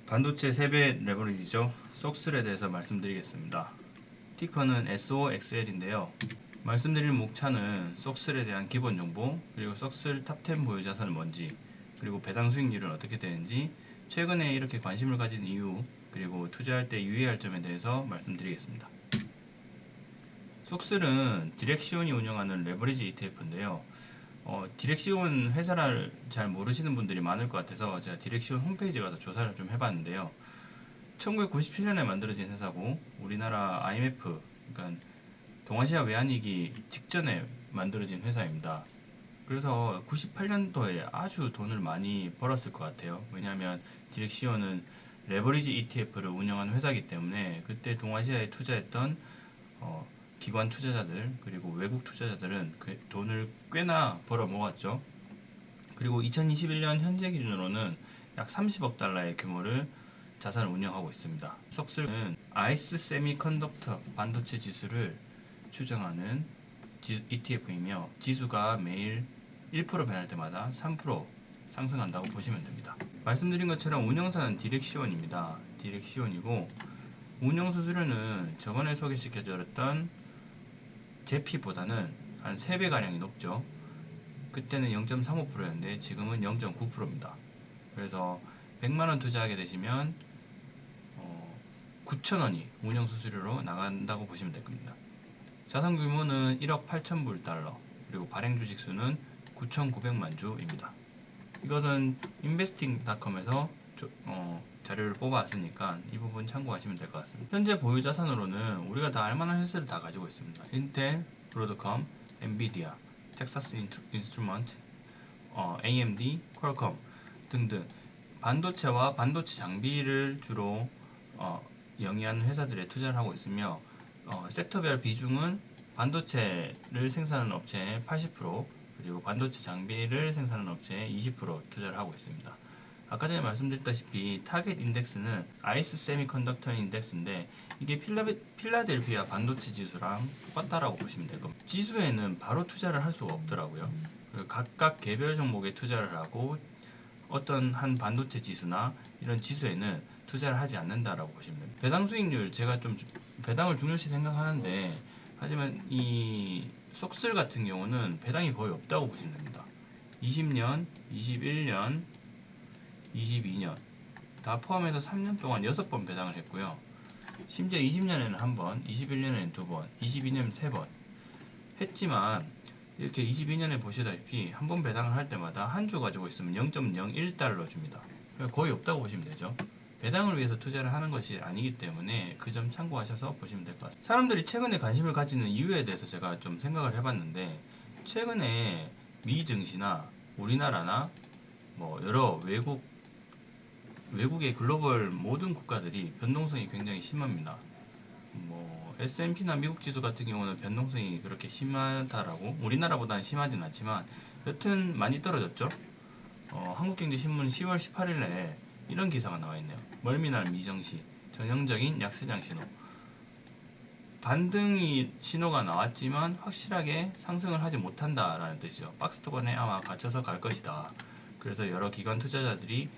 반도체 3배 레버리지죠. 속슬에 대해서 말씀드리겠습니다. 티커는 SOXL인데요. 말씀드릴 목차는 속슬에 대한 기본 정보, 그리고 속슬 탑10 보유 자산은 뭔지, 그리고 배당 수익률은 어떻게 되는지, 최근에 이렇게 관심을 가진 이유, 그리고 투자할 때 유의할 점에 대해서 말씀드리겠습니다. 속슬은 디렉시온이 운영하는 레버리지 ETF인데요. 디렉시온 회사를 잘 모르시는 분들이 많을 것 같아서 제가 디렉시온 홈페이지에 가서 조사를 좀 해봤는데요. 1997년에 만들어진 회사고 우리나라 IMF, 그러니까 동아시아 외환위기 직전에 만들어진 회사입니다. 그래서 98년도에 아주 돈을 많이 벌었을 것 같아요. 왜냐하면 디렉시온은 레버리지 ETF를 운영하는 회사이기 때문에 그때 동아시아에 투자했던 기관 투자자들 그리고 외국 투자자들은 그 돈을 꽤나 벌어 모았죠. 그리고 2021년 현재 기준으로는 약 30억 달러의 규모를 자산을 운영하고 있습니다. 석슬은 아이스 세미컨덕터 반도체 지수를 추정하는 ETF이며 지수가 매일 1% 변할 때마다 3% 상승한다고 보시면 됩니다. 말씀드린 것처럼 운영사는 디렉시온입니다. 디렉시온이고 운영 수수료는 저번에 소개시켜드렸던 제피보다는 한 3배가량이 높죠. 그때는 0.35%였는데 지금은 0.9%입니다. 그래서 100만원 투자하게 되시면 9천원이 운영 수수료로 나간다고 보시면 될 겁니다. 자산 규모는 1억 8천불 달러, 그리고 발행 주식 수는 9,900만 주입니다. 이거는 investing.com에서 자료를 뽑아왔으니까 이 부분 참고하시면 될 것 같습니다. 현재 보유 자산으로는 우리가 다 알만한 회사를 다 가지고 있습니다. 인텔, 브로드컴, 엔비디아, 텍사스 인스트루먼트, AMD, 퀄컴 등등 반도체와 반도체 장비를 주로 영위하는 회사들에 투자를 하고 있으며 섹터별 비중은 반도체를 생산하는 업체의 80%, 그리고 반도체 장비를 생산하는 업체의 20% 투자를 하고 있습니다. 아까 전에 말씀드렸다시피 타겟 인덱스는 아이스 세미컨덕터 인덱스인데 이게 필라델피아 반도체 지수랑 똑같다라고 보시면 될 겁니다. 지수에는 바로 투자를 할 수가 없더라고요. 각각 개별 종목에 투자를 하고 어떤 한 반도체 지수나 이런 지수에는 투자를 하지 않는다라고 보시면 됩니다. 배당 수익률 제가 좀 배당을 중요시 생각하는데 하지만 이 속슬 같은 경우는 배당이 거의 없다고 보시면 됩니다. 20년, 21년, 22년 다 포함해서 3년 동안 6번 배당을 했고요. 심지어 20년에는 1번, 21년에는 2번, 22년에는 3번 했지만 이렇게 22년에 보시다시피 한 번 배당을 할 때마다 한 주 가지고 있으면 0.01달러 줍니다. 거의 없다고 보시면 되죠. 배당을 위해서 투자를 하는 것이 아니기 때문에 그 점 참고하셔서 보시면 될 것 같습니다. 사람들이 최근에 관심을 가지는 이유에 대해서 제가 좀 생각을 해봤는데 최근에 미 증시나 우리나라나 여러 외국의 글로벌 모든 국가들이 변동성이 굉장히 심합니다. S&P나 미국 지수 같은 경우는 변동성이 그렇게 심하다라고 우리나라보다는 심하진 않지만 여튼 많이 떨어졌죠. 한국경제신문 10월 18일에 이런 기사가 나와 있네요. 멀미날 미정시 전형적인 약세장 신호. 반등이 신호가 나왔지만 확실하게 상승을 하지 못한다라는 뜻이죠. 박스토건에 아마 갇혀서 갈 것이다. 그래서 여러 기관 투자자들이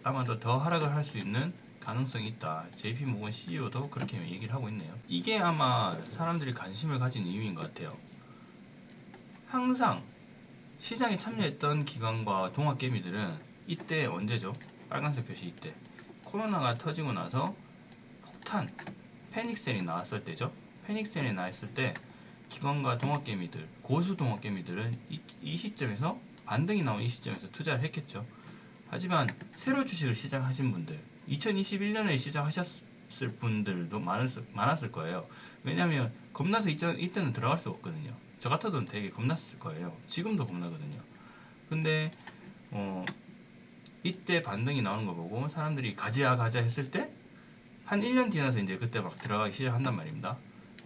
아마도 더 하락을 할 수 있는 가능성이 있다. JP모건 CEO도 그렇게 얘기를 하고 있네요. 이게 아마 사람들이 관심을 가진 이유인 것 같아요. 항상 시장에 참여했던 기관과 동학개미들은 이때 언제죠? 빨간색 표시 이때 코로나가 터지고 나서 폭탄 패닉셀이 나왔을 때죠. 패닉셀이 나왔을 때 기관과 동학개미들, 고수 동학개미들은 이 시점에서 반등이 나온 이 시점에서 투자를 했겠죠. 하지만 새로 주식을 시작하신 분들 2021년에 시작하셨을 분들도 많았을 거예요. 왜냐하면 겁나서 이때는 들어갈 수 없거든요. 저 같아도 되게 겁났을 거예요. 지금도 겁나거든요. 근데 이때 반등이 나오는 거 보고 사람들이 가자 했을 때 한 1년 지나서 이제 그때 막 들어가기 시작한단 말입니다.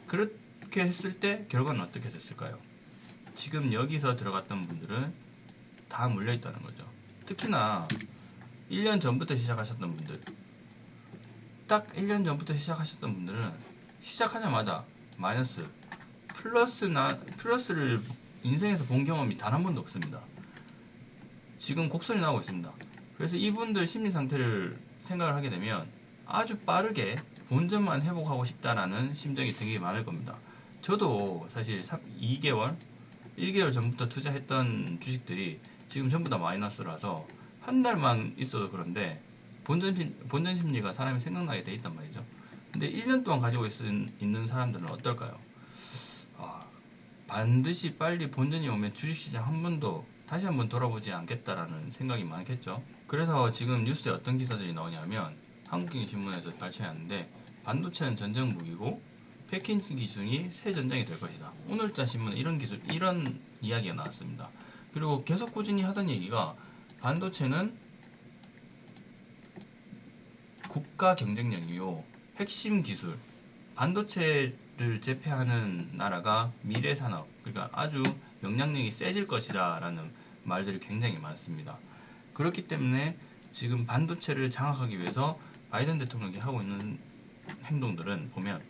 그렇게 했을 때 결과는 어떻게 됐을까요? 지금 여기서 들어갔던 분들은 다 물려있다는 거죠. 특히나 1년 전부터 시작하셨던 분들, 딱 1년 전부터 시작하셨던 분들은 시작하자마자 마이너스, 플러스를 인생에서 본 경험이 단 한 번도 없습니다. 지금 곡선이 나오고 있습니다. 그래서 이분들 심리 상태를 생각을 하게 되면 아주 빠르게 본전만 회복하고 싶다라는 심정이 되게 많을 겁니다. 저도 사실 2개월, 1개월 전부터 투자했던 주식들이 지금 전부 다 마이너스라서 한 달만 있어도 그런데 본전 심리가 사람이 생각나게 돼 있단 말이죠. 근데 1년 동안 가지고 있는 사람들은 어떨까요? 반드시 빨리 본전이 오면 주식시장 다시 한 번 돌아보지 않겠다라는 생각이 많겠죠. 그래서 지금 뉴스에 어떤 기사들이 나오냐면 한국경제신문에서 발췌했는데 반도체는 전쟁 무기고 패키징 기술이 새 전쟁이 될 것이다. 오늘자 신문에 이런 이야기가 나왔습니다. 그리고 계속 꾸준히 하던 얘기가 반도체는 국가 경쟁력이요, 핵심 기술, 반도체를 제패하는 나라가 미래 산업, 그러니까 아주 영향력이 세질 것이다 라는 말들이 굉장히 많습니다. 그렇기 때문에 지금 반도체를 장악하기 위해서 바이든 대통령이 하고 있는 행동들은 보면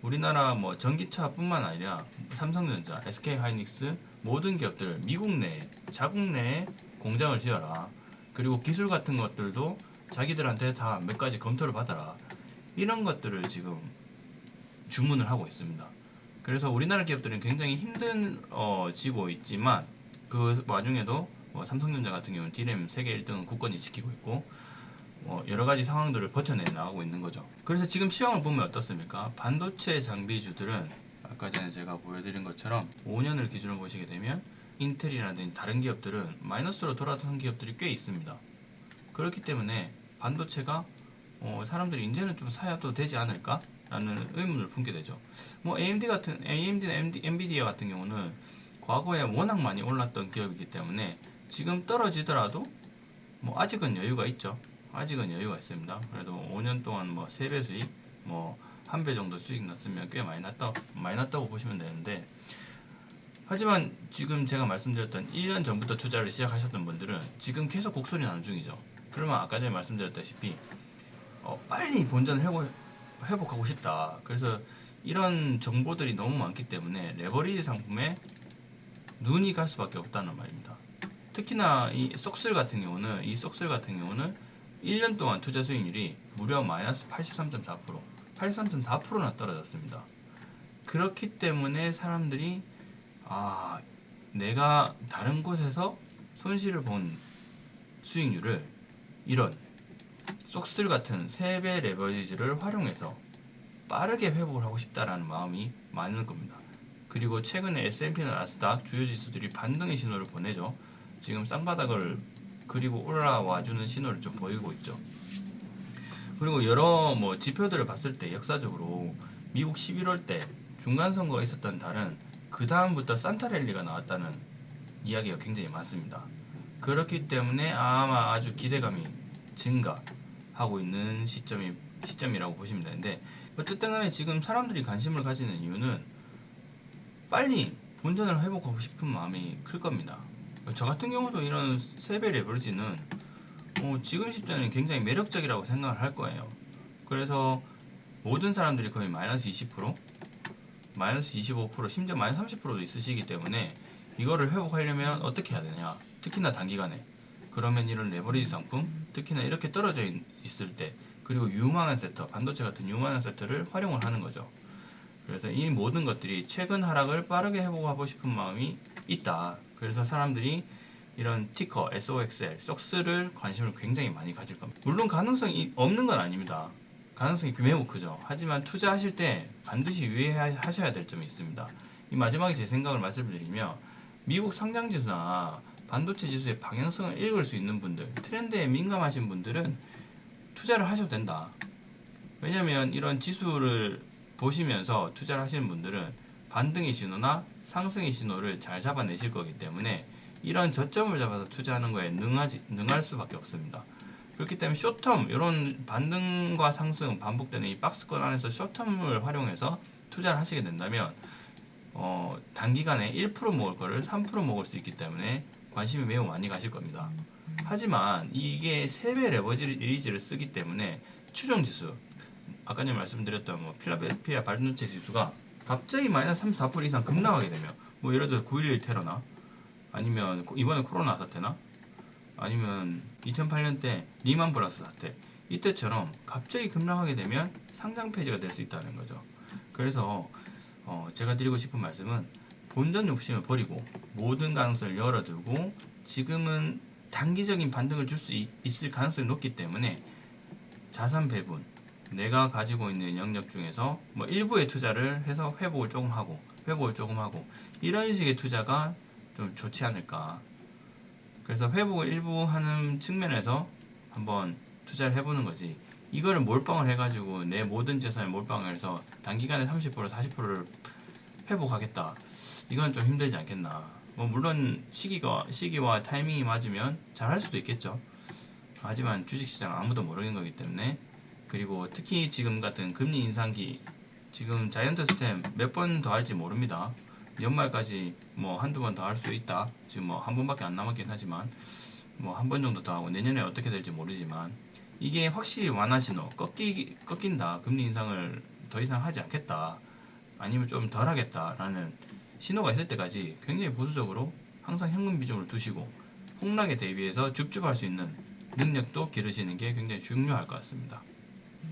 우리나라 뭐 전기차뿐만 아니라 삼성전자, SK하이닉스 모든 기업들 미국 내에 자국 내에 공장을 지어라. 그리고 기술 같은 것들도 자기들한테 다 몇 가지 검토를 받아라. 이런 것들을 지금 주문을 하고 있습니다. 그래서 우리나라 기업들은 굉장히 힘들어지고 있지만 그 와중에도 삼성전자 같은 경우는 D램 세계 1등은 굳건히 지키고 있고 여러 가지 상황들을 버텨내 나가고 있는 거죠. 그래서 지금 시황을 보면 어떻습니까? 반도체 장비주들은 아까 전에 제가 보여드린 것처럼 5년을 기준으로 보시게 되면 인텔이라든지 다른 기업들은 마이너스로 돌아선 기업들이 꽤 있습니다. 그렇기 때문에 반도체가 사람들이 이제는 좀 사야도 되지 않을까? 라는 의문을 품게 되죠. AMD나 엔비디아 같은 경우는 과거에 워낙 많이 올랐던 기업이기 때문에 지금 떨어지더라도 아직은 여유가 있죠. 아직은 여유가 있습니다. 그래도 5년 동안 3배 수익, 1배 정도 수익 났으면 꽤 많이 났다고 보시면 되는데, 하지만 지금 제가 말씀드렸던 1년 전부터 투자를 시작하셨던 분들은 지금 계속 곡소리 나는 중이죠. 그러면 아까 전에 말씀드렸다시피 빨리 본전을 회복하고 싶다. 그래서 이런 정보들이 너무 많기 때문에 레버리지 상품에 눈이 갈 수밖에 없다는 말입니다. 특히나 이 쏙슬 같은 경우는 1년 동안 투자 수익률이 무려 마이너스 83.4%, 83.4%나 떨어졌습니다. 그렇기 때문에 사람들이 내가 다른 곳에서 손실을 본 수익률을 이런 쏙슬 같은 3배 레버리지를 활용해서 빠르게 회복을 하고 싶다라는 마음이 많을 겁니다. 그리고 최근에 S&P나 나스닥 주요 지수들이 반등의 신호를 보내죠. 지금 쌍바닥을 그리고 올라와주는 신호를 좀 보이고 있죠. 그리고 여러 지표들을 봤을 때 역사적으로 미국 11월 때 중간선거가 있었던 달은 그 다음부터 산타랠리가 나왔다는 이야기가 굉장히 많습니다. 그렇기 때문에 아마 아주 기대감이 증가하고 있는 시점이라고 보시면 되는데, 어쨌든 간에 지금 사람들이 관심을 가지는 이유는 빨리 본전을 회복하고 싶은 마음이 클 겁니다. 저 같은 경우도 이런 3배 레버리지는 지금 시점에 굉장히 매력적이라고 생각을 할 거예요. 그래서 모든 사람들이 거의 마이너스 20%, 마이너스 25%, 심지어 마이너스 30%도 있으시기 때문에 이거를 회복하려면 어떻게 해야 되냐? 특히나 단기간에. 그러면 이런 레버리지 상품, 특히나 이렇게 떨어져 있을 때, 그리고 유망한 섹터, 반도체 같은 유망한 섹터를 활용을 하는 거죠. 그래서 이 모든 것들이 최근 하락을 빠르게 회복하고 싶은 마음이 있다. 그래서 사람들이 이런 티커, SOXL, 쏙스를 관심을 굉장히 많이 가질 겁니다. 물론 가능성이 없는 건 아닙니다. 가능성이 매우 크죠. 하지만 투자하실 때 반드시 유의하셔야 될 점이 있습니다. 이 마지막에 제 생각을 말씀드리면 미국 상장지수나 반도체 지수의 방향성을 읽을 수 있는 분들, 트렌드에 민감하신 분들은 투자를 하셔도 된다. 왜냐면 이런 지수를 보시면서 투자를 하시는 분들은 반등의 신호나 상승의 신호를 잘 잡아내실 거기 때문에 이런 저점을 잡아서 투자하는 거에 능할 수밖에 없습니다. 그렇기 때문에 숏텀, 이런 반등과 상승 반복되는 이 박스권 안에서 숏텀을 활용해서 투자를 하시게 된다면 단기간에 1% 먹을 거를 3% 먹을 수 있기 때문에 관심이 매우 많이 가실 겁니다. 하지만 이게 3배 레버리지를 쓰기 때문에 추정지수, 아까 전에 말씀드렸던 필라델피아 반도체 지수가 갑자기 마이너스 34% 이상 급락하게 되면 예를 들어 9.11 테러나 아니면 이번에 코로나 사태나 아니면 2008년 때 리만 브라더스 사태, 이때처럼 갑자기 급락하게 되면 상장 폐지가 될 수 있다는 거죠. 그래서 제가 드리고 싶은 말씀은 본전 욕심을 버리고 모든 가능성을 열어두고 지금은 단기적인 반등을 줄 수 있을 가능성이 높기 때문에 자산 배분, 내가 가지고 있는 영역 중에서 뭐 일부의 투자를 해서 회복을 조금 하고 이런 식의 투자가 좀 좋지 않을까. 그래서 회복을 일부 하는 측면에서 한번 투자를 해보는 거지. 이거를 몰빵을 해가지고 내 모든 재산을 몰빵을 해서 단기간에 30% 40%를 회복하겠다. 이건 좀 힘들지 않겠나. 뭐 물론 시기와 타이밍이 맞으면 잘할 수도 있겠죠. 하지만 주식시장은 아무도 모르는 거기 때문에, 그리고 특히 지금 같은 금리 인상기, 지금 자이언트 스템 몇 번 더 할지 모릅니다. 연말까지 뭐 한두 번 더 할 수 있다. 지금 뭐 한 번밖에 안 남았긴 하지만 뭐 한 번 정도 더 하고 내년에 어떻게 될지 모르지만, 이게 확실히 완화 신호, 꺾인다. 금리 인상을 더 이상 하지 않겠다. 아니면 좀 덜 하겠다라는 신호가 있을 때까지 굉장히 보수적으로 항상 현금 비중을 두시고 폭락에 대비해서 줍줍할 수 있는 능력도 기르시는 게 굉장히 중요할 것 같습니다.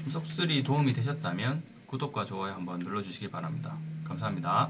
속3 도움이 되셨다면 구독과 좋아요 한번 눌러주시기 바랍니다. 감사합니다.